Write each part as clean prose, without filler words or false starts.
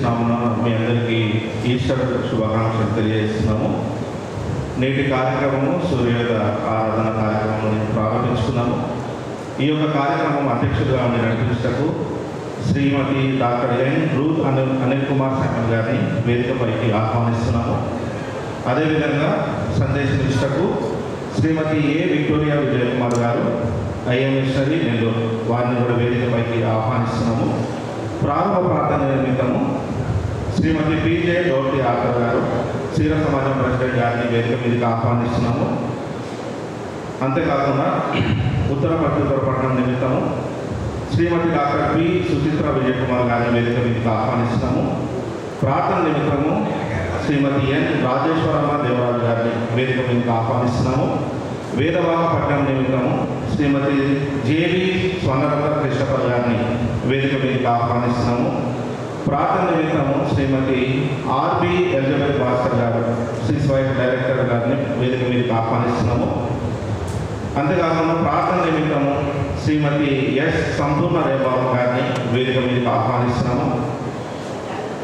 నామమున మీ అందరికీ ఈస్టర్ శుభాకాంక్షలు తెలియజేస్తున్నాము. నేటి కార్యక్రమము సూర్యోదయ ఆరాధన కార్యక్రమం ప్రారంభించుకున్నాము. ఈ యొక్క కార్యక్రమం అధ్యక్షుడిగా ఉండి నడిపించటకు Shrimati doctor N Ruth Anil Kumar Samuel గారిని వేదికపైకి ఆహ్వానిస్తున్నాము. అదేవిధంగా సందేశించటకు శ్రీమతి ఏ విక్టోరియా విజయ్ కుమార్ గారు ఐఎం మిషనరీ నెల్లూరు వారిని కూడా వేదికపైకి ఆహ్వానిస్తున్నాము. ప్రారంభ ప్రార్థన నిమిత్తము శ్రీమతి పీజే డోర్టీ ఆకర్ గారు క్షీర సమాజం ప్రెసిడెంట్ గారిని వేదిక మీదకి ఆహ్వానిస్తున్నాము. అంతేకాకుండా ఉత్తర పట్టణం నిమిత్తము శ్రీమతి డాక్టర్ పి సుచిత్ర విజయ్ కుమార్ గారిని వేదిక మీదకి ఆహ్వానిస్తున్నాము. ప్రార్థన నిమిత్తము శ్రీమతి ఎన్ రాజేశ్వరమ్మ దేవరాజు గారిని వేదిక మీదకి ఆహ్వానిస్తున్నాము. వేదవాహపట్నం నిమిత్తము శ్రీమతి జేవి స్వర్ణరత్న కృష్ణపల్ గారిని వేదిక మీదకి ఆహ్వానిస్తున్నాము. ప్రార్థన నిమిత్తము శ్రీమతి ఆర్బి ఎలిజబెత్ భాస్కర్ గారు సిస్ వైఫ్ డైరెక్టర్ గారిని వేదిక మీదకి ఆహ్వానిస్తున్నాము. అంతేకాకుండా ప్రార్థన నిమిత్తము శ్రీమతి ఎస్ సంపూర్ణ రేబాబు గారిని వేదిక మీదకి ఆహ్వానిస్తున్నాము.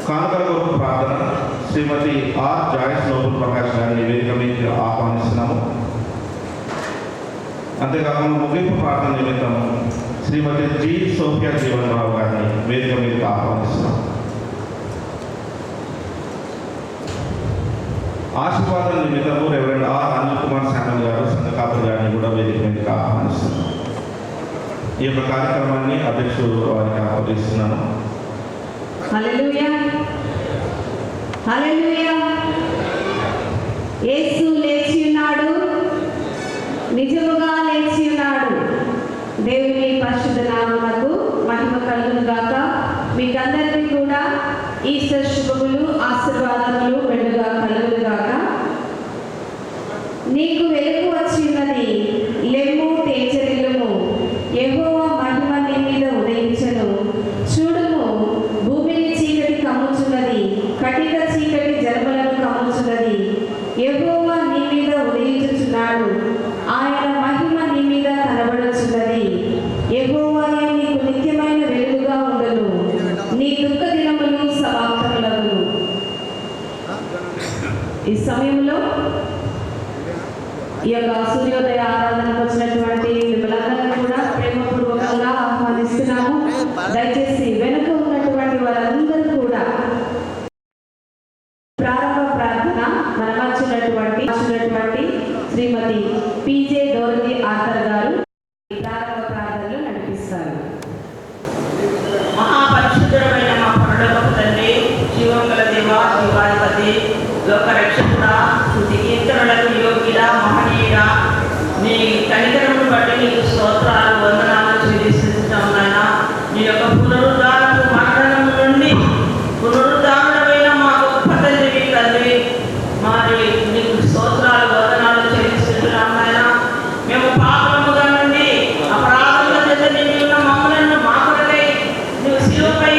కానుకల కొరకు ప్రార్థన శ్రీమతి ఆర్ జాయిస్ నోబుల్ ప్రకాష్ గారిని వేదిక మీదకి ఆహ్వానిస్తున్నాము. అంతేకాకుండా ముగింపు ప్రార్థన నిమిత్తము శ్రీమతి జి సోఫియా జీవన్ రావు గారిని వేదిక మీదకి ఆహ్వానిస్తున్నాము. ఆశీర్వాదం నిమిత్తము reverend are Anil Kumar Samuel గారు సంఘకాపురి గారిని కూడా వేదిక మీదకి ఆహ్వానిస్తున్నాము. ఈ యొక్క కార్యక్రమాన్ని అధ్యక్షుడు వారికి ఆహ్వానిస్తున్నాను. హల్లెలూయా హల్లెలూయా. యేసు లేచి ఉన్నాడు, నిజముగా లేచి ఉన్నాడు. దేవుని పరిశుద్ధ నామమునకు మహిమ కలుగును గాక. మీకందరికీ కూడా ఈస్టర్ శుభములు ఆశీర్వాదములు మెండుగా కలుగును గాక. నీకు వెలుగు వచ్చినది, లెమ్ము తేజరిల్లుము, యెహోవా మహిమ నీ మీద ఉదయించెను. చూడుము, భూమిని చీకటి కమ్ముచున్నది, కటిక చీకటి జనములను కమ్ముచున్నది. యెహోవా నీ మీద ఉదయించుచున్నాడు, ఆయన మహిమ నీ మీద కనబడుచున్నది. యెహోవాయే నీకు నిత్యమైన వెలుగుగా ఉండను, నీ దుఃఖ దినములు సమాప్తములగును. ఈ సమయంలో ఈ యొక్క సూర్యోదయ ఆరాధనకు వచ్చినటువంటి మిమ్మల్ని కూడా ప్రేమపూర్వకంగా ఆహ్వానిస్తున్నాము. దయచేసి వెనుక ఉన్నటువంటి వారందరూ కూడా ప్రారంభ ప్రార్థన మనమర్చినటువంటి శ్రీమతి పీజే డోర్టీ ఆకర్ గారు ప్రారంభ ప్రార్థనలు నడిపిస్తారు. మహాపరిశుద్ధమైన మా పరలోకపు తండ్రి, జీవం గల దేవా, జీవాధిపతి, లోక రక్షకుడా, స్తుతి కీర్తనలకు యోగ్యుడా, మహనీయుడా, నీ కనికరమును బట్టి నీకు స్తోత్రాలు వందనాలు చెల్లిస్తున్నాం నాయన. నీ యొక్క పునరుద్ధారపు మరణము నుండి పునరుద్ధారమైన మా గొప్ప తండ్రి తండ్రి, మరి నీకు స్తోత్రాలు వందనాలు చెల్లిస్తున్నాం నాయన. మేము పాపముగా నుండి అపరాధముల చేత నిండి ఉన్న మమ్మలను మా కొరకై నువ్వు శిలువపై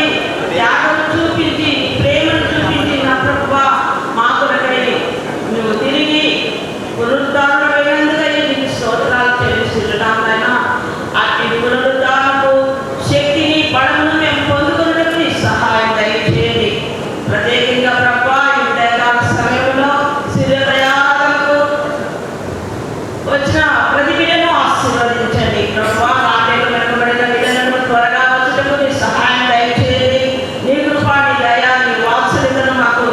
త్యాగం చూపించి ప్రేమను చూపించి నా ప్రభువా మా కొరకై నువ్వు తిరిగి పునరుద్ధారణమైనందుకై నీకు స్తోత్రాలు చెల్లిస్తున్నాం నాయన. అట్టి పునరుద్ధారణకు శక్తిని బలమును మేము పొందుకున్నట్టు సహాయం దయచేయండి. ప్రత్యేకంగా ప్రభువా ఈ ఉదయకాల సమయంలో సూర్యోదయాలకు వచ్చిన ప్రతి బిడ్డను ఆశీర్వదించండి ప్రభువా. నాటేకు వెనుకబడిన బిడ్డలను త్వరగా వచ్చటకు నీ సహాయం దయచేయండి. నీ కృప, నీ దయ, నీ వాత్సల్యతను మాకు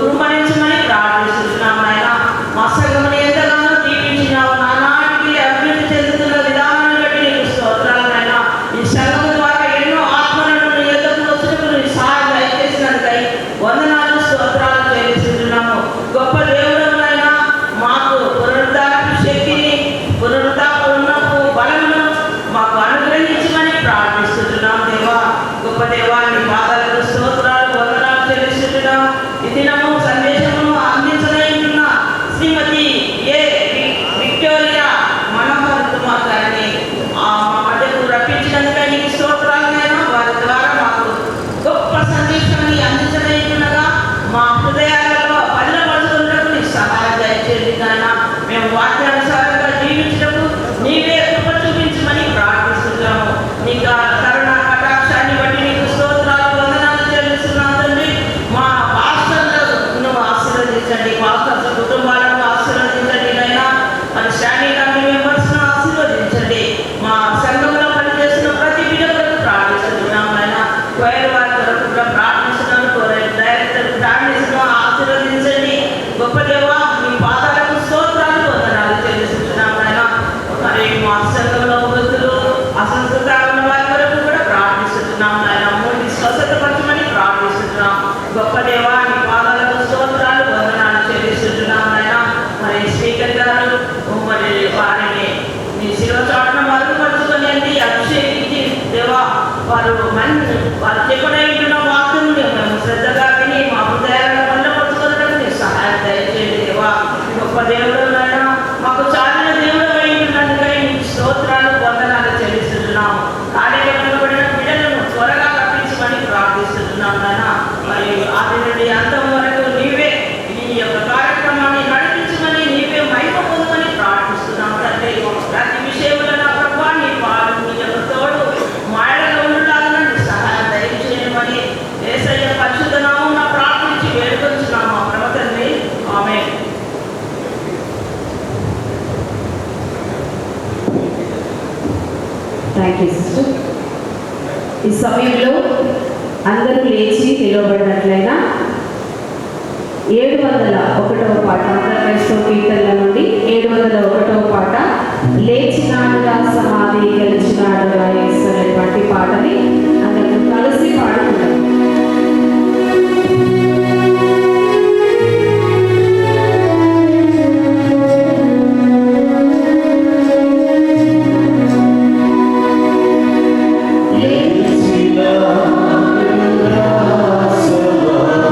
కృపణించమని ప్రార్థిస్తున్నాం నాయన. మా సంఘమును ఎంతగానో దీవించినావు, నానాటికి అభివృద్ధి చెందుతున్న విధానాన్ని బట్టి నీకు స్తోత్రాలు నాయన. ఈ సంఘము ద్వారా ఎన్నో ఆత్మలను నీ ఎదురు వచ్చటకు నీ సహాయం దయచేసినందుకై వందనాలు స్తోత్రాలు చెల్లిస్తున్నాము. గొప్ప దేవుడు నాయన, మాకు పునరుద్ధారపు శక్తిని, పునరుద్ధారణపు బలమును మాకు అనుగ్రహించమని ప్రార్థిస్తున్నాం దేవా. గొప్ప దేవా, నీ పాదాలకు స్తోత్రాలు వందనాలు చెల్లిస్తున్నాం. ఈ దినము సందేశము అందించలేనున్న శ్రీమతి ఏ విక్టోరియా మనోహర్ కుమార్ గారిని మా మధ్యకు రప్పించినందుకై నీకు స్తోత్రాలైనా. వారి ద్వారా మాకు గొప్ప సందేశాన్ని అందించలేనున్నగా మా హృదయాలలో పదిలపరుచుకున్నట్టు నీ సహాయం దయచేయండి నాయన. మేము వాక్యానుసారంగా జీవించటకు నీవే కృప చూపించమని ప్రార్థిస్తున్నాము. నీ కరుణ కటాక్షాన్ని బట్టి నీకు స్తోత్రాలు వందనాలు చెల్లిస్తున్నాను. గొప్ప దేవా నీ పాదాలకు స్తోత్రాలు వందనాలు చెల్లిస్తున్నాం నాయన. మరి స్పీకర్ గారు మరి వారిని నీ శిలువ చాటున మరుగుపరుచుకొని అభిషేకించి దేవా వారు చెప్పిన వాక్యం మేము శ్రద్ధగా విని మా హృదయాలను బంధపరుచుకోవడానికి నీ సహాయం దయచేయండి దేవా. గొప్ప దేవుడు నాయన, మాకు చాలిన దేవుడు అయినందుకై నీకు స్తోత్రాలు వందనాలు చెల్లిస్తున్నాము. కార్యక్రమపడిన బిడ్డలను త్వరగా రప్పించమని ప్రార్థిస్తున్నాం నాయన. మరి ఆది నుండి అంతం వరకు నీవే ఈ యొక్క కార్యక్రమాన్ని నడిపించమని నీవే మహిమ పొందమని ప్రార్థిస్తున్నాం తండ్రి. ప్రతి విషయంలో నా ప్రభా నీ పాలు నీ యొక్క తోడు మాయలో ఉండాలని సహాయం దయచేయమని యేసయ్య పరిశుద్ధ నామమున ప్రార్థించి వేడుకొంచున్నాము మా ప్రభు తండ్రి. ఆమేన్. Thank you sister. ఈ సమయంలో అందరూ లేచి నిలబడినట్లయినా 701వ పాట క్రైస్తవ కీర్తనల నుండి 701వ పాట లేచినాడుగా సమాధి గెలిచినాడుగా యేసు అనేటువంటి పాటని అందరూ కలిసి పాడుకుంటారు. Let's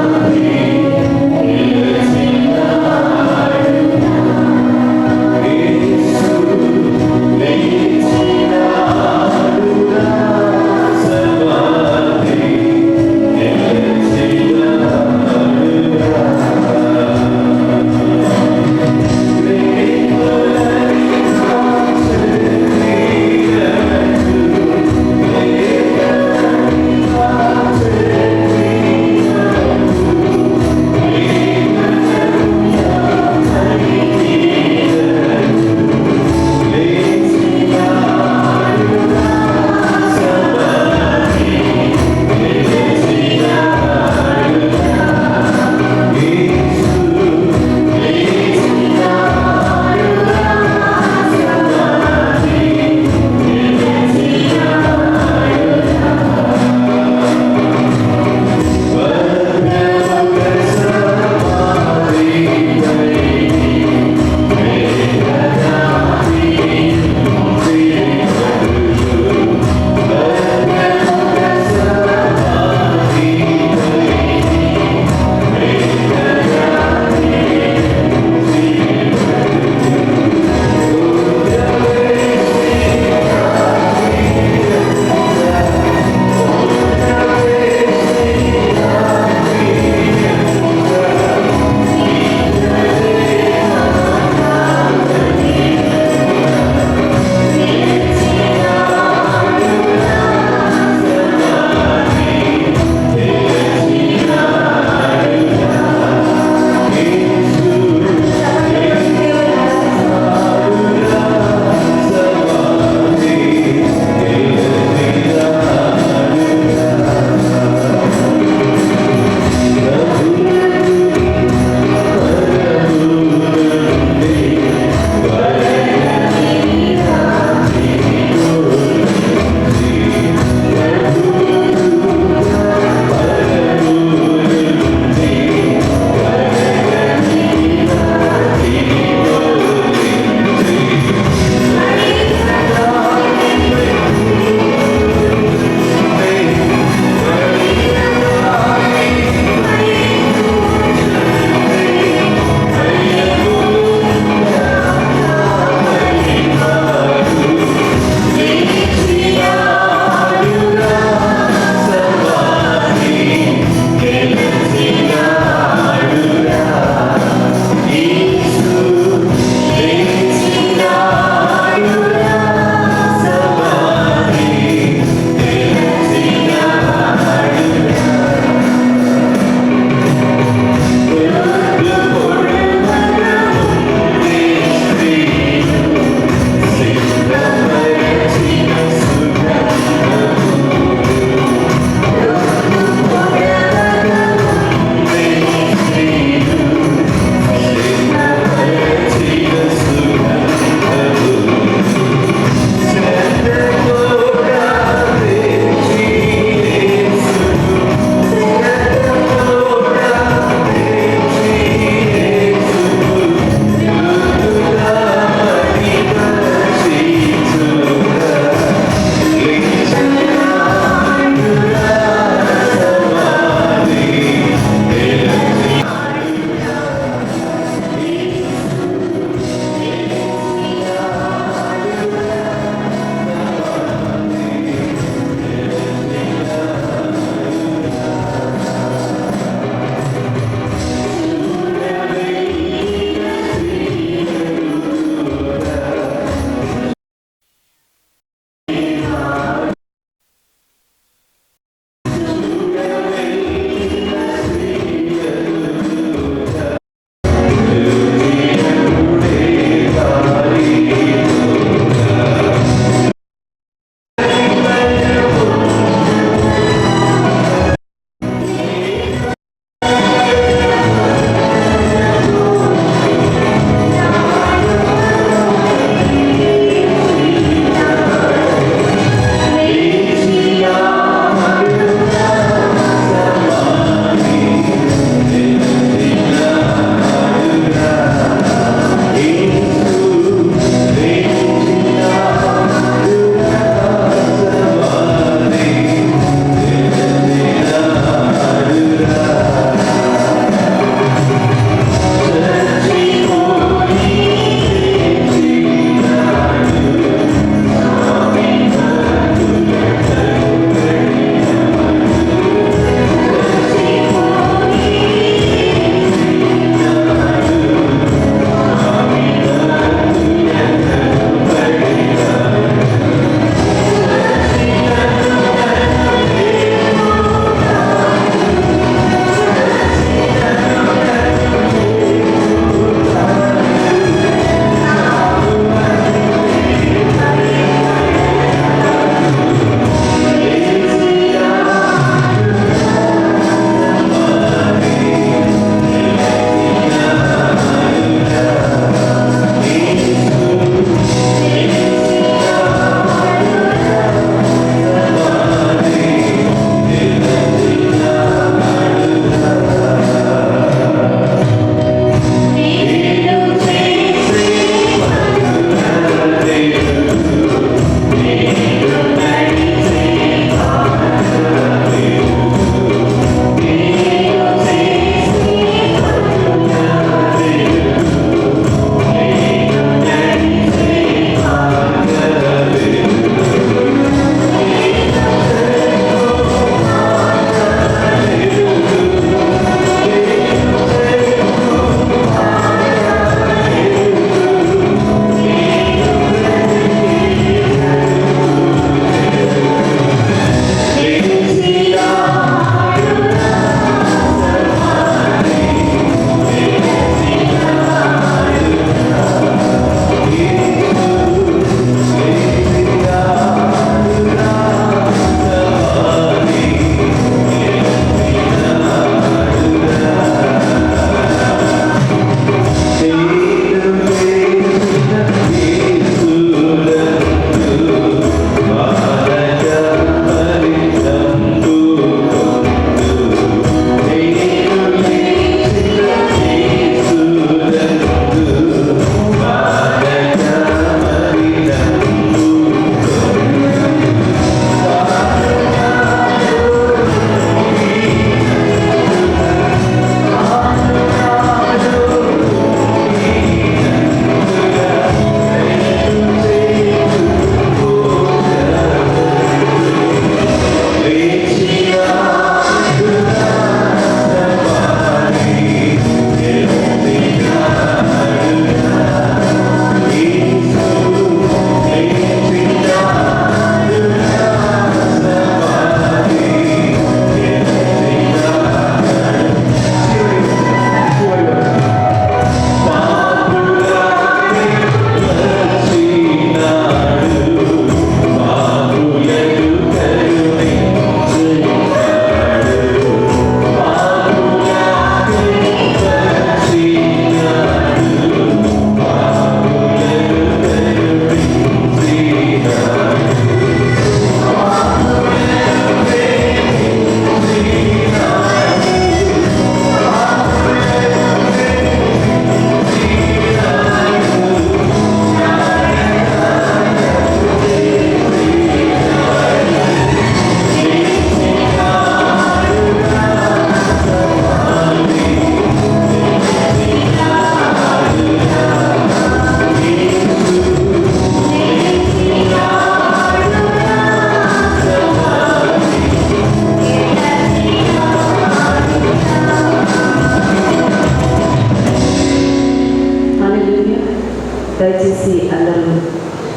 దయచేసి అందరూ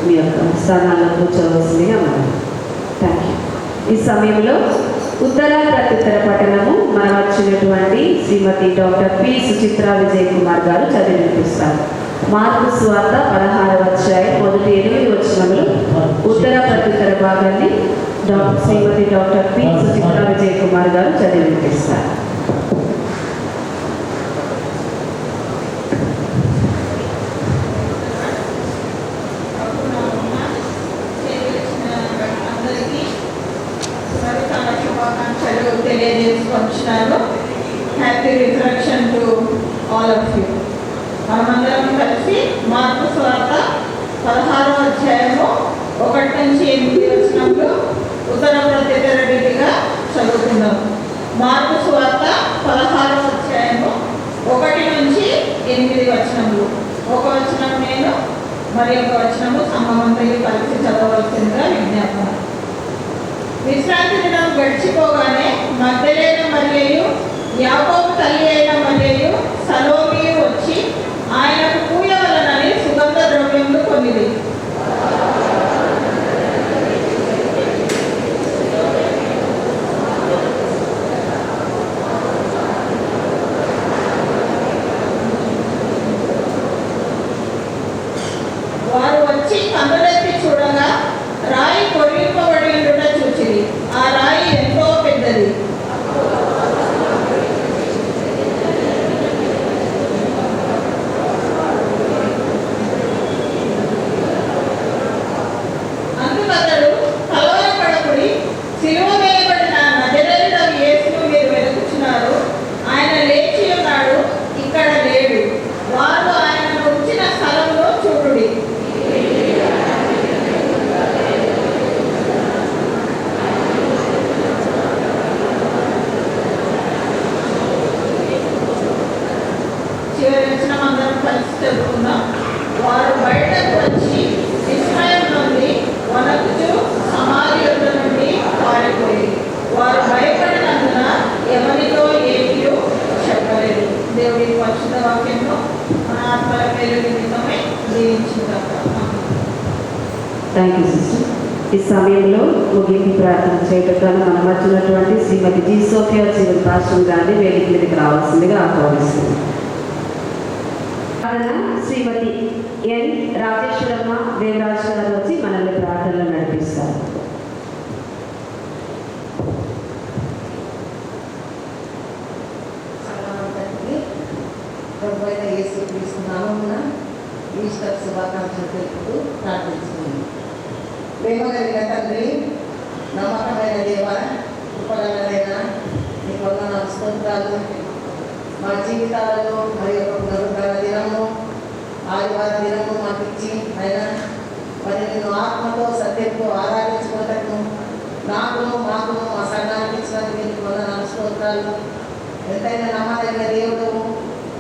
మీ యొక్క స్థానాల్లో కూర్చోవలసిందిగా మనం థ్యాంక్ యూ. ఈ సమయంలో ఉత్తర ప్రత్యుత్తర పఠనము మన వచ్చినటువంటి శ్రీమతి డాక్టర్ పి సుచిత్ర విజయ్ కుమార్ గారు చదివి వినిపిస్తారు. మార్కు సువార్త 16వ అధ్యాయం మొదటి 8 వచనములు ఉత్తర ప్రత్యుత్తర భాగాన్ని శ్రీమతి డాక్టర్ పి సుచిత్ర విజయ్ కుమార్ గారు చదివి వినిపిస్తారు. తెలియజేసుకుంటున్నాను. Happy resurrection to all of you. మనమందరం కలిసి మార్కు సువార్త 16వ అధ్యాయము 1 నుంచి 8 వచనములు ఉత్తర ప్రత్యుత్తర రీతిగా చదువుకుందాం. మార్కు సువార్త 16వ అధ్యాయము 1 నుంచి 8 వచనములు. ఒక వచనం నేను మరి ఒక వచనము సంగమంతయు కలిసి చదవవలసిందిగా విజ్ఞాపన. విశ్రాంతి దినం గడిచిపోగానే మగ్దలేన మరియయు యాకోబు తల్లి అయిన మరియయు సలోమియు వచ్చి ఆయనకు పూయవలనని సుగంధ ద్రవ్యములు కొనిది. వారు వచ్చి కన్నులెత్తి చూడగా రాయి పొడిగింపబడి ఉండుట చూచిరి. ఆ రాయి ఎంతో పెద్దది. అందుకతడు కలవరపడకుడి, సిలువ వేయబడిన నజరేయుడగు యేసును మీరు వెతుకుచున్నారు. ఆయన లేచి ఉన్నాడు, ఇక్కడ లేడు. వారు ఆయనను ఉంచిన స్థలంలో చూడుడి. చివరి వచ్చిన అందరం కలిసి చదువుకుందాం. వారు బయటకు వచ్చి విస్మయం నుండి వణకుచు సమాధి యొద్ద నుండి పారిపోయి వారు భయపడినందున ఎవరితో ఏమీ చెప్పలేదు. దేవుడి పరిశుద్ధ వాక్యంలో మన ఆత్మల పేరు నిమిత్తమై జీవించుగాక. Thank you sister. ఈ సమయంలో ముగింపు ప్రార్థన చేయటం మనం వచ్చినటువంటి శ్రీమతి జి సోఫియా జీవన్ పాస్టర్ గారిని వేదిక మీదకి రావాల్సిందిగా ఆహ్వానిస్తుంది. శ్రీమతి ఎన్ రాజేశ్వరమ్మ దేవరాజు గారు వచ్చి మనల్ని ప్రార్థనలో నడిపిస్తారు. ప్రభు అయిన యేసుక్రీస్తు నామమున ఈస్టర్ శుభాకాంక్షలు తెలుపుతూ ప్రార్థించుకుంది. ప్రేమ కలిగిన తండ్రి, నమ్మకమైన దేవ, కృపగలైన నీ వందన స్తోత్రాలు. మా జీవితాలలో మరి ఒక పునరుద్ధరణ దినము, ఆదివారం దినము మాకు ఇచ్చి అయినా మరి నిన్ను ఆత్మతో సత్యంతో ఆరాధించుకోవటము నాకును మాకును మా సంఘానికి ఇచ్చినందుకు నీకు వందనాలు స్తోత్రాలు. ఎంతైనా నమ్మదగిన దేవుడవు,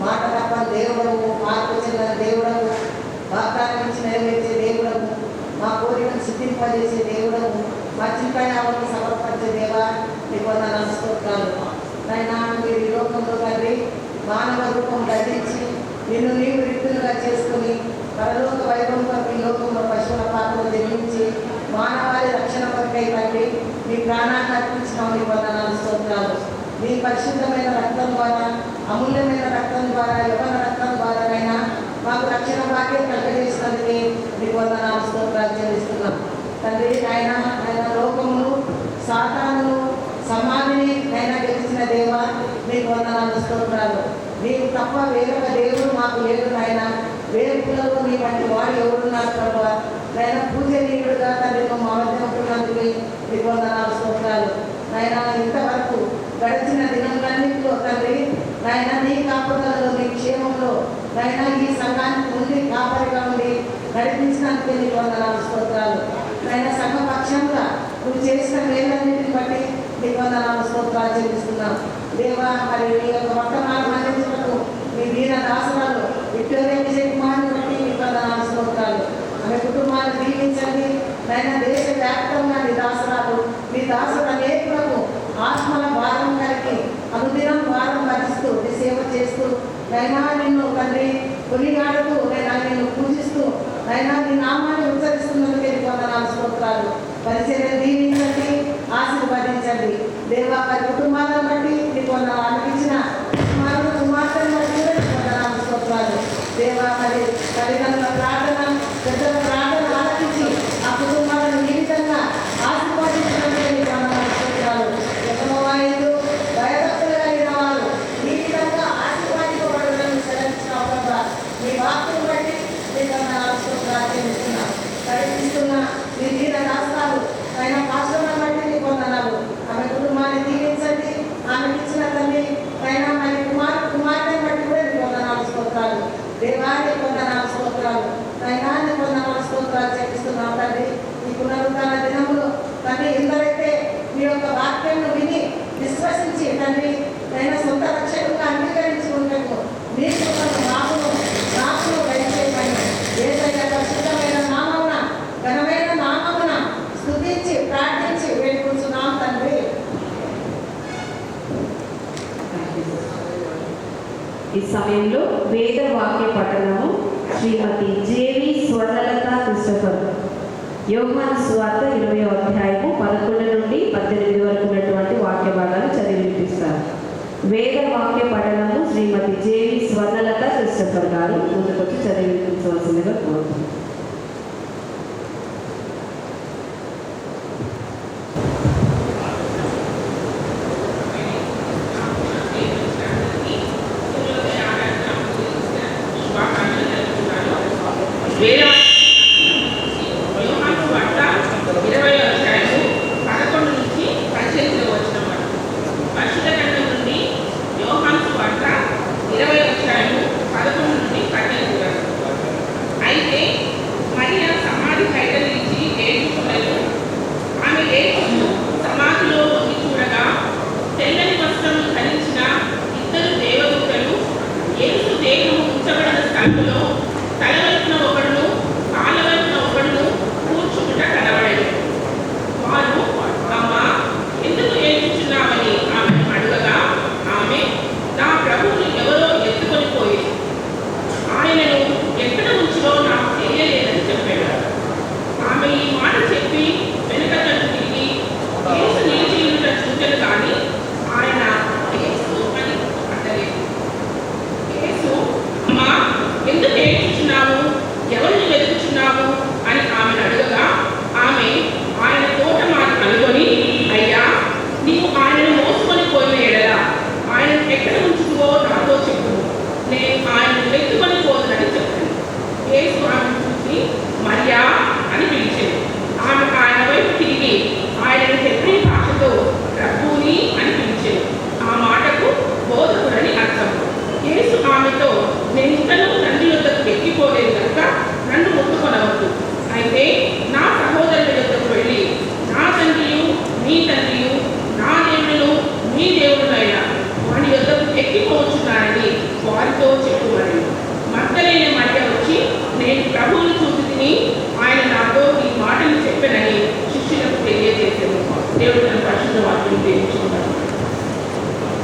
మాట తప్పని దేవుడవు, మార్పు చెందిన దేవుడవు, వాగ్దానం ఇచ్చి నెరవేర్చే దేవుడవు, మా కోరికను సిద్ధింపజేసే దేవుడవు, మా చింతయావకు సమర్పించే దేవా నీకు వందనాలు స్తోత్రాలు. అయినా మీరు ఈ లోకంలో తండ్రి మానవ రూపం ధరించి నిన్ను నీవు రిక్తులుగా చేసుకుని పరలోక వైభవంగా ఈ లోకంలో పశువుల పాత్రలు జన్మించి మానవాళి రక్షణ కొరకై తండ్రి మీ ప్రాణాన్ని అర్పించిన మీ వందనాలు స్తోత్రాలు. మీ పరిశుద్ధమైన రక్తం ద్వారా, అమూల్యమైన రక్తం ద్వారా, యవన రక్తం ద్వారానైనా మాకు రక్షణ భాగ్యం కలుగజేసినందుకే మీకు వందనాలు స్తోత్రాలు చెల్లిస్తున్నాం తండ్రి. ఆయన లోకమును సాతానును సమాధిని అయినా గెలిచిన దేవ మీకు వందనాలు స్తోత్రాలు. నీకు తప్ప వేరొక దేవుడు మాకు లేడు నాయన. వేరుకులలో నీ వంటి వాడు ఎవరున్నారు ప్రభావ. నాయన పూజనీయుడుగా తండ్రి మా మధ్యమంటున్నందుకు మీకు వందనాలు స్తోత్రాలు. నాయన ఇంతవరకు గడిచిన దినములన్నింటిలో తండ్రి నాయన నీ కాపుదలలో నీ క్షేమంలో నాయన ఈ సంఘానికి ముందు కాపరిగా ఉండి నడిపించినందుకే నీకు వందనాలు స్తోత్రాలు. నాయన సంఘ పక్షంగా నువ్వు చేసిన మేలన్నింటిని బట్టి నీకు వందనాలు స్తోత్రాలు చెల్లిస్తున్నాం దేవా. మరి నీ యొక్క వర్తమానం అందించినట్టు మీ వీర దాసరాలు విక్టోరియా విజయ్ కుమార్ని బట్టి నీకు వందనాలు స్తోత్రాలు. ఆమె కుటుంబాన్ని దీవించండి నాయన. దేశ వ్యాప్తంగా నీ దాసరాలు మీ దాసుడు అనేకులకు ఆత్మల భారం కలిగి అనుదినం భారం భరిస్తూ నీ సేవ చేస్తూ నైనా నిన్ను తండ్రి కొనియాడుతూ నైనా నిన్ను పూజిస్తూ నైనా నీ నామాన్ని ఉచ్చరిస్తున్నందుకే నీకు వందనాలు స్తోత్రాలు. పరిచర్యను దీవించండి, ఆశీర్వదించండి. దేవా వారి కుటుంబాలను బట్టి నీకు వందనాలు. అనిపించిన కుమార్తెను బట్టి కూడా నీకు వందనాలు స్తోత్రాలు. దేవా మరి తల్లిదండ్రుల ప్రార్థన, పెద్దల ప్రార్థన ఆలకించి ఆ కుటుంబాలను ఈ విధంగా ఆశీర్వదించినందుకే నీకు వందనాలు స్తోత్రాలు. యెహోవాయందు భయభక్తులు కలిగిన వారు ఈ విధంగా ఆశీర్వాదించబడడం సెలవించిన ప్రభా, నీ వాక్కును బట్టి నీకు వందనాలు స్తోత్రాలు చెల్లిస్తున్నాం. ప్రయత్నిస్తున్న నీ దీన రాష్ట్రాలు ఆయన పాశ్రమం బట్టి నీకు వందనాలు. ఆమె కుటుంబాన్ని దీవించండి. ఆమెకి ఇచ్చిన తల్లి ఆయన మరి కుమార్తెని బట్టి కూడా నీకు వందనాలు స్తోత్రాలు. దేవానికి వందనాలు స్తోత్రాలు. దైవానికి వందనాలు స్తోత్రాలు చెల్లిస్తున్నాం తండ్రి. ఈ పునరుద్ధరణ దినములు తండ్రి ఎందరైతే మీ యొక్క వాక్యాన్ని విని విశ్వసించి తండ్రి ఆయన సొంత రక్షకుగా అంగీకరించుకుంటాము. మీ కృపను నాకును దయచేయమని యేసయ్య పరిశుద్ధమైన నామమున, ఘనమైన నామమున స్తుతించి ప్రార్థించి వేడుకుంటున్నాం తండ్రి. ఈ సమయంలో వేద వాక్య పఠనము శ్రీమతి జేవి స్వర్ణలత క్రిస్టఫర్. యోహాను సువార్త 20వ అధ్యాయము 11 నుండి 18 వరకు ఉన్నటువంటి వాక్య భాగాలు చదివి వినిపిస్తారు. వేద వాక్య పఠనము శ్రీమతి జేవి స్వర్ణలత క్రిస్టఫర్ గారు ముందుకొచ్చి చదివి వినిపించవలసిందిగా కోరుతున్నాను.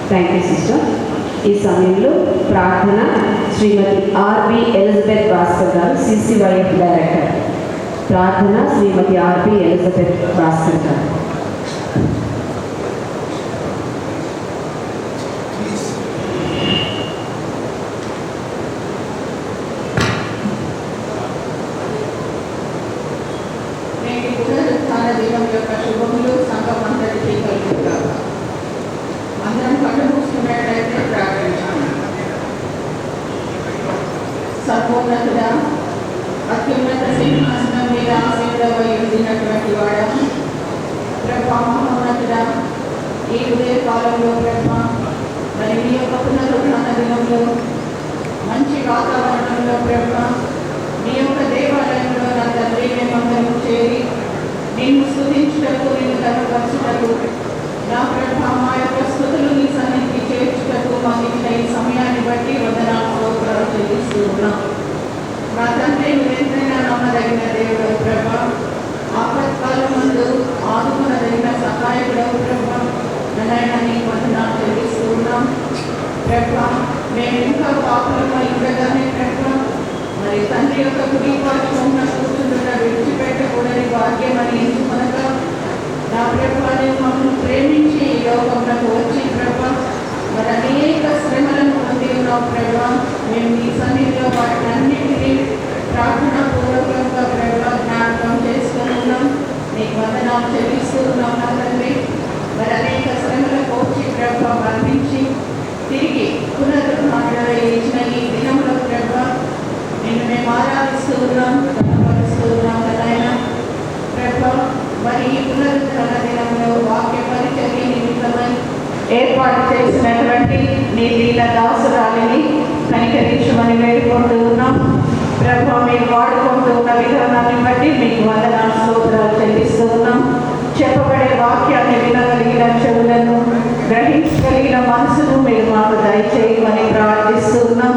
Thank you sister. ఈ సమయంలో ప్రార్థన శ్రీమతి ఆర్బి ఎలిజబెత్ భాస్కర్ గారు, సిసివైఎఫ్ డైరెక్టర్. ప్రార్థన శ్రీమతి ఆర్బి ఎలిజబెత్ భాస్కర్ గారు. శుభములు సంఘం అందరికీ కలుగుతారు. అందరం కళ్ళు మూసుకున్నట్లయితే ప్రార్థించాము. సర్వోన్నతుడ, అత్యున్నత సింహాసనం మీద ఆసీనుడవై ఉండినటువంటి వాడ, ప్రభా మహోన్నతుడ, ఈ ఉదయ కాలంలో ప్రభా మరి మీ యొక్క పునరుద్ధరణ దినంలో మంచి వాతావరణంలో ప్రభా మీ యొక్క దేవాలయంలో నా తండ్రి మేమందరం చేరి నిన్ను స్తుతించుటకు, నిన్ను కనపరచుటకు, నా ప్రభా మా యొక్క స్తుతులు నీ సన్నిధికి చేర్చుటకు మాకు ఇచ్చిన ఈ సమయాన్ని బట్టి వందనాలు స్తోత్రాలు చెల్లిస్తూ ఉన్నాం. మా తండ్రి నువ్వు ఎంతైనా నమ్మదగిన దేవుడు ప్రభా, ఆపత్కాలం ముందు ఆదుకునదగిన సహాయకుడవు ప్రభా, నన్నైనా నీ వందనాలు చెల్లిస్తూ ఉన్నాం. ప్రభా మేము ఇంకా పాపులుగా ఉండగానే ప్రభా మరి తండ్రి యొక్క కుడి పార్శ్వమున కూర్చుంటున్న విడిచిపెట్టకూడని భాగ్యం అని ఎందుకనగా నా ప్రభువాన్ని మమ్మల్ని ప్రేమించి ఈ లోకంలోకి వచ్చి ప్రభా మరి అనేక శ్రమలను పొంది ఉన్నావు ప్రభా. మేము నీ సన్నిధిలో వాటినన్నింటినీ ప్రార్థన పూర్వకంగా ప్రభా జ్ఞాపకం చేసుకుని ఉన్నాం. నీకు వందనాలు చెల్లిస్తూ ఉన్నాం నా తండ్రి. మరి అనేక శ్రమలకు వచ్చి ప్రభా మరణించి తిరిగి పునరుద్ధరణలో ఇచ్చిన ఈ దినంలో ప్రభా నిన్ను మేము ఆరాధిస్తూ ఉన్నాం, కనపరుస్తూ ఉన్నాం కదా ప్రభా. మరి ఈ పునరుద్ధరణ దినంలో వాక్య పరిచర్య నిమిత్తమై ఏర్పాటు చేసినటువంటి నీ లీల దాసురాలిని కనికరించమని వేడుకుంటూ ఉన్నాం ప్రభా. మీరు వాడుకుంటూ ఉన్న విధానాన్ని బట్టి మీకు వందనాలు స్తోత్రాలు చెల్లిస్తూ ఉన్నాం. చెప్పబడే వాక్యాన్ని వినగలిగిన చెవులను, గ్రహించగలిగిన మనసును మీరు మాకు దయచేయమని ప్రార్థిస్తూ ఉన్నాం.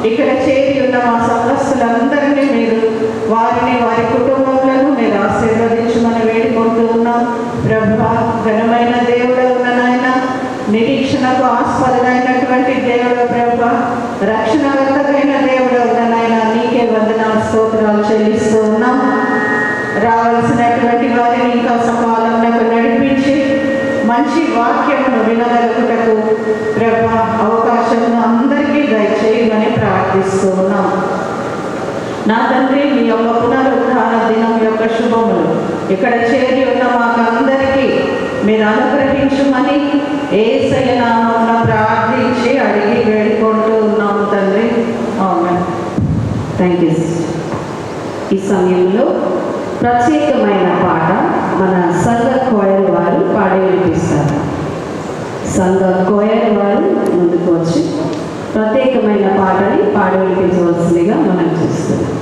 ఇక్కడ చేరి ఉన్న మా సంఘస్థులందరినీ మీరు వారిని వారి కుటుంబములను మీరు ఆశీర్వదించమని వేడుకుంటూ ఉన్నాం ప్రభా. ఘనమైన దేవుడు ఉన్న నాయన, నిరీక్షణకు ఆస్పదమైనటువంటి దేవుడు ప్రభా, రక్షణవర్తకైన దేవుడు ఉన్న నాయన, నీకే వందనాలు స్తోత్రాలు చెల్లిస్తూ ఉన్నాం. రావాల్సినటువంటి వారిని ఇంకా సకాలంలో నడిపించి మంచి వాక్యమును వినగలుగుటకు ప్రభా అవకాశమును అందరికీ దయచేయమని ప్రార్థిస్తూ ఉన్నాం నా తండ్రి. మీ యొక్క పునరుద్ధాన దినం యొక్క శుభములు ఇక్కడ చేరి ఉన్న మాకందరికీ మీరు అనుగ్రహించమని యేసయ్య నామమున ప్రార్థించి అడిగి వేడుకుంటూ ఉన్నాము తండ్రి. ఆమేన్. Thank you. ఈ సమయంలో ప్రత్యేకమైన పాట మన సంఘ కోయర్ వారు పాడి వినిపిస్తారు. సంఘ కోయర్ వారు ముందుకు వచ్చి ప్రత్యేకమైన పాటని పాడి వినిపించవలసిందిగా మనం చూస్తున్నాం.